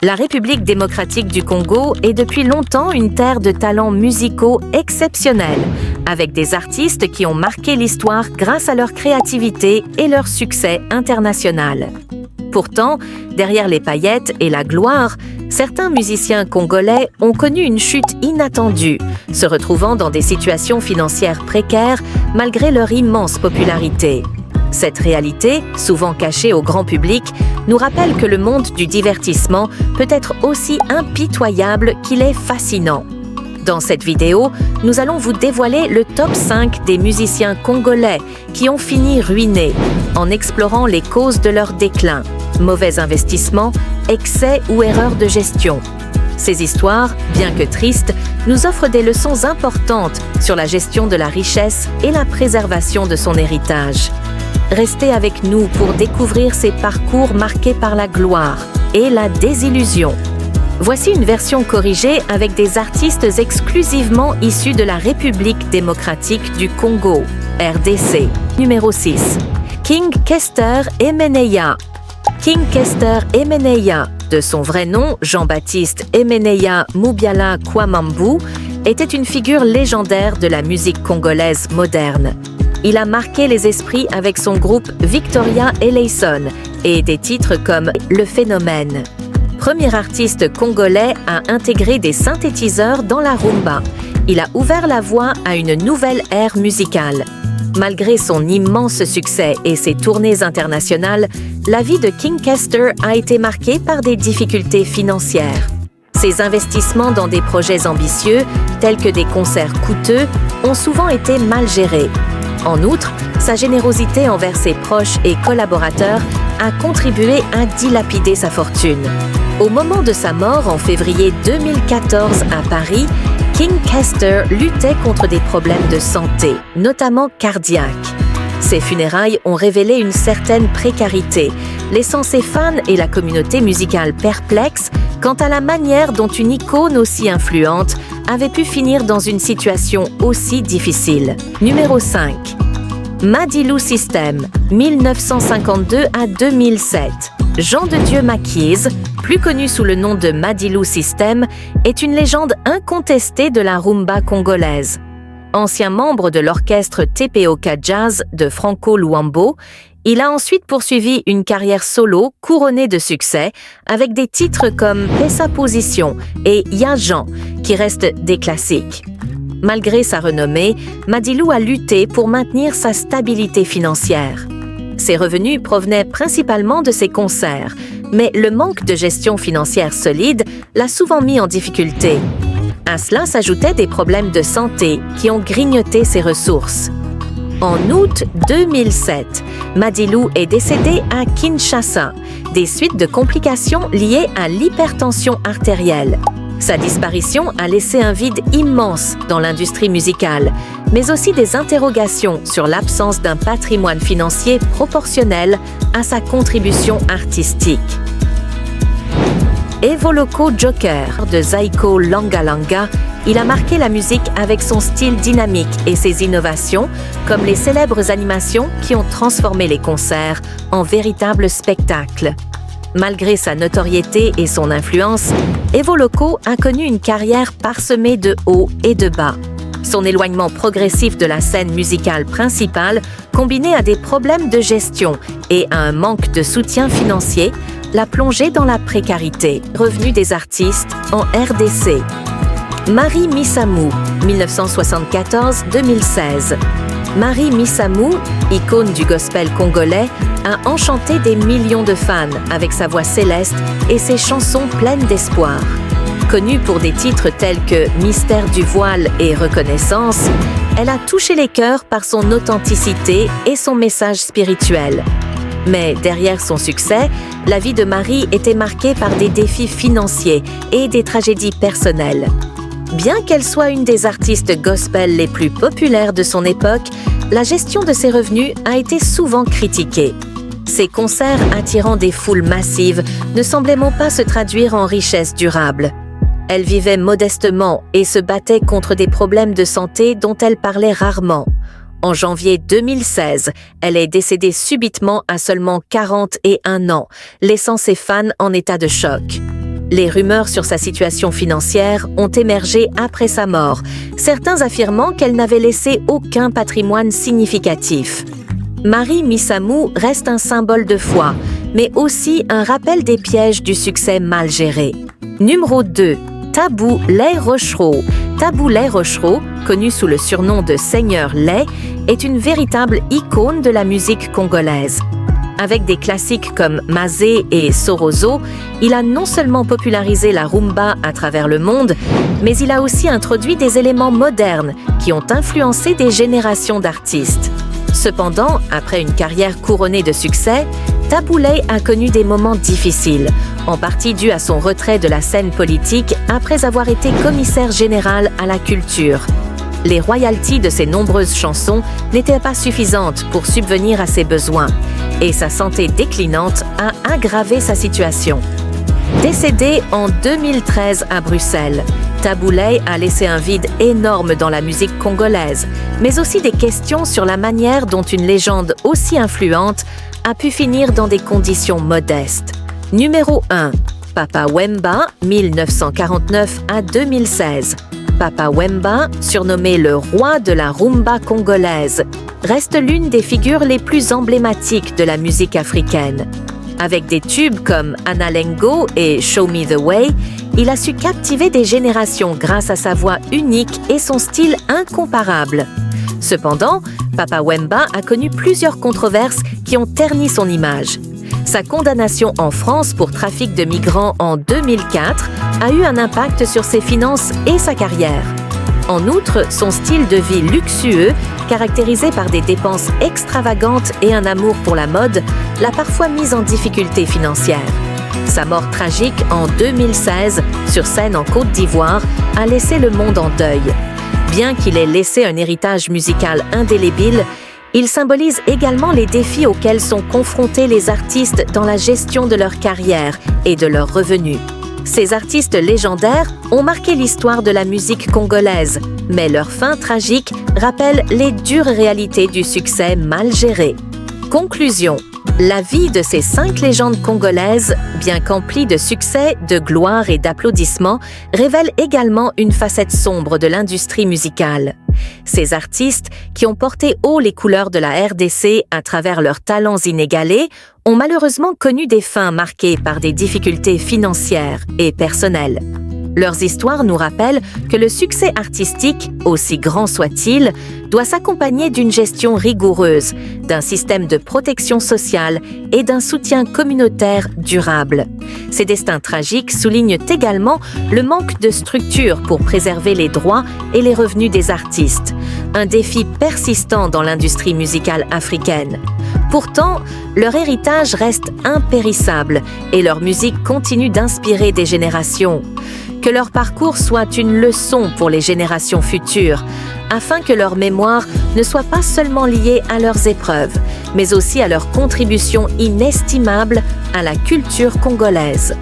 La République démocratique du Congo est depuis longtemps une terre de talents musicaux exceptionnels, avec des artistes qui ont marqué l'histoire grâce à leur créativité et leur succès international. Pourtant, derrière les paillettes et la gloire, certains musiciens congolais ont connu une chute inattendue, se retrouvant dans des situations financières précaires malgré leur immense popularité. Cette réalité, souvent cachée au grand public, nous rappelle que le monde du divertissement peut être aussi impitoyable qu'il est fascinant. Dans cette vidéo, nous allons vous dévoiler le top 5 des musiciens congolais qui ont fini ruinés, en explorant les causes de leur déclin, mauvais investissement, excès ou erreurs de gestion. Ces histoires, bien que tristes, nous offrent des leçons importantes sur la gestion de la richesse et la préservation de son héritage. Restez avec nous pour découvrir ces parcours marqués par la gloire et la désillusion. Voici une version corrigée avec des artistes exclusivement issus de la République démocratique du Congo, RDC. Numéro 6. King Kester Emeneya. King Kester Emeneya, de son vrai nom Jean-Baptiste Emeneya Mubiala Kwamambu, était une figure légendaire de la musique congolaise moderne. Il a marqué les esprits avec son groupe Victoria Eleison et des titres comme Le Phénomène. Premier artiste congolais à intégrer des synthétiseurs dans la rumba, il a ouvert la voie à une nouvelle ère musicale. Malgré son immense succès et ses tournées internationales, la vie de King Kester a été marquée par des difficultés financières. Ses investissements dans des projets ambitieux, tels que des concerts coûteux, ont souvent été mal gérés. En outre, sa générosité envers ses proches et collaborateurs a contribué à dilapider sa fortune. Au moment de sa mort en février 2014 à Paris, King Kester luttait contre des problèmes de santé, notamment cardiaques. Ses funérailles ont révélé une certaine précarité, laissant ses fans et la communauté musicale perplexes quant à la manière dont une icône aussi influente avait pu finir dans une situation aussi difficile. Numéro 5. Madilu System, 1952 à 2007. Jean de Dieu Makiez, plus connu sous le nom de Madilu System, est une légende incontestée de la rumba congolaise. Ancien membre de l'orchestre TPOK Jazz de Franco Luambo, il a ensuite poursuivi une carrière solo couronnée de succès avec des titres comme Pesa Position et Ya Jean, qui restent des classiques. Malgré sa renommée, Madilu a lutté pour maintenir sa stabilité financière. Ses revenus provenaient principalement de ses concerts, mais le manque de gestion financière solide l'a souvent mis en difficulté. À cela s'ajoutaient des problèmes de santé qui ont grignoté ses ressources. En août 2007, Madilu est décédé à Kinshasa, des suites de complications liées à l'hypertension artérielle. Sa disparition a laissé un vide immense dans l'industrie musicale, mais aussi des interrogations sur l'absence d'un patrimoine financier proportionnel à sa contribution artistique. Evoloko Joker de Zaiko Langa Langa, il a marqué la musique avec son style dynamique et ses innovations, comme les célèbres animations qui ont transformé les concerts en véritables spectacles. Malgré sa notoriété et son influence, Evoloko a connu une carrière parsemée de hauts et de bas. Son éloignement progressif de la scène musicale principale, combiné à des problèmes de gestion et à un manque de soutien financier, l'a plongé dans la précarité. Revenu des artistes en RDC. Marie Missamou, 1974-2016. Marie Missamou, icône du gospel congolais, a enchanté des millions de fans avec sa voix céleste et ses chansons pleines d'espoir. Connue pour des titres tels que Mystère du voile et Reconnaissance, elle a touché les cœurs par son authenticité et son message spirituel. Mais derrière son succès, la vie de Marie était marquée par des défis financiers et des tragédies personnelles. Bien qu'elle soit une des artistes gospel les plus populaires de son époque, la gestion de ses revenus a été souvent critiquée. Ses concerts attirant des foules massives ne semblaient pas se traduire en richesse durable. Elle vivait modestement et se battait contre des problèmes de santé dont elle parlait rarement. En janvier 2016, elle est décédée subitement à seulement 41 ans, laissant ses fans en état de choc. Les rumeurs sur sa situation financière ont émergé après sa mort, certains affirmant qu'elle n'avait laissé aucun patrimoine significatif. Marie Missamou reste un symbole de foi, mais aussi un rappel des pièges du succès mal géré. Numéro 2. Tabou Lay Rochereau. Tabou Lay Rochereau, connu sous le surnom de Seigneur Lay, est une véritable icône de la musique congolaise. Avec des classiques comme Mazé et Sorozo, il a non seulement popularisé la rumba à travers le monde, mais il a aussi introduit des éléments modernes qui ont influencé des générations d'artistes. Cependant, après une carrière couronnée de succès, Tabou Ley a connu des moments difficiles, en partie dû à son retrait de la scène politique après avoir été commissaire général à la culture. Les royalties de ses nombreuses chansons n'étaient pas suffisantes pour subvenir à ses besoins, et sa santé déclinante a aggravé sa situation. Décédé en 2013 à Bruxelles, Tabou Ley a laissé un vide énorme dans la musique congolaise, mais aussi des questions sur la manière dont une légende aussi influente a pu finir dans des conditions modestes. Numéro 1. Papa Wemba, 1949 à 2016. Papa Wemba, surnommé le roi de la rumba congolaise, reste l'une des figures les plus emblématiques de la musique africaine. Avec des tubes comme Analengo et Show Me the Way, il a su captiver des générations grâce à sa voix unique et son style incomparable. Cependant, Papa Wemba a connu plusieurs controverses qui ont terni son image. Sa condamnation en France pour trafic de migrants en 2004 a eu un impact sur ses finances et sa carrière. En outre, son style de vie luxueux, caractérisé par des dépenses extravagantes et un amour pour la mode, l'a parfois mis en difficulté financière. Sa mort tragique en 2016, sur scène en Côte d'Ivoire, a laissé le monde en deuil. Bien qu'il ait laissé un héritage musical indélébile, il symbolise également les défis auxquels sont confrontés les artistes dans la gestion de leur carrière et de leurs revenus. Ces artistes légendaires ont marqué l'histoire de la musique congolaise, mais leur fin tragique rappelle les dures réalités du succès mal géré. Conclusion. La vie de ces 5 légendes congolaises, bien qu'emplie de succès, de gloire et d'applaudissements, révèle également une facette sombre de l'industrie musicale. Ces artistes, qui ont porté haut les couleurs de la RDC à travers leurs talents inégalés, ont malheureusement connu des fins marquées par des difficultés financières et personnelles. Leurs histoires nous rappellent que le succès artistique, aussi grand soit-il, doit s'accompagner d'une gestion rigoureuse, d'un système de protection sociale et d'un soutien communautaire durable. Ces destins tragiques soulignent également le manque de structure pour préserver les droits et les revenus des artistes, un défi persistant dans l'industrie musicale africaine. Pourtant, leur héritage reste impérissable et leur musique continue d'inspirer des générations. Que leur parcours soit une leçon pour les générations futures, afin que leur mémoire ne soit pas seulement liée à leurs épreuves, mais aussi à leur contribution inestimable à la culture congolaise.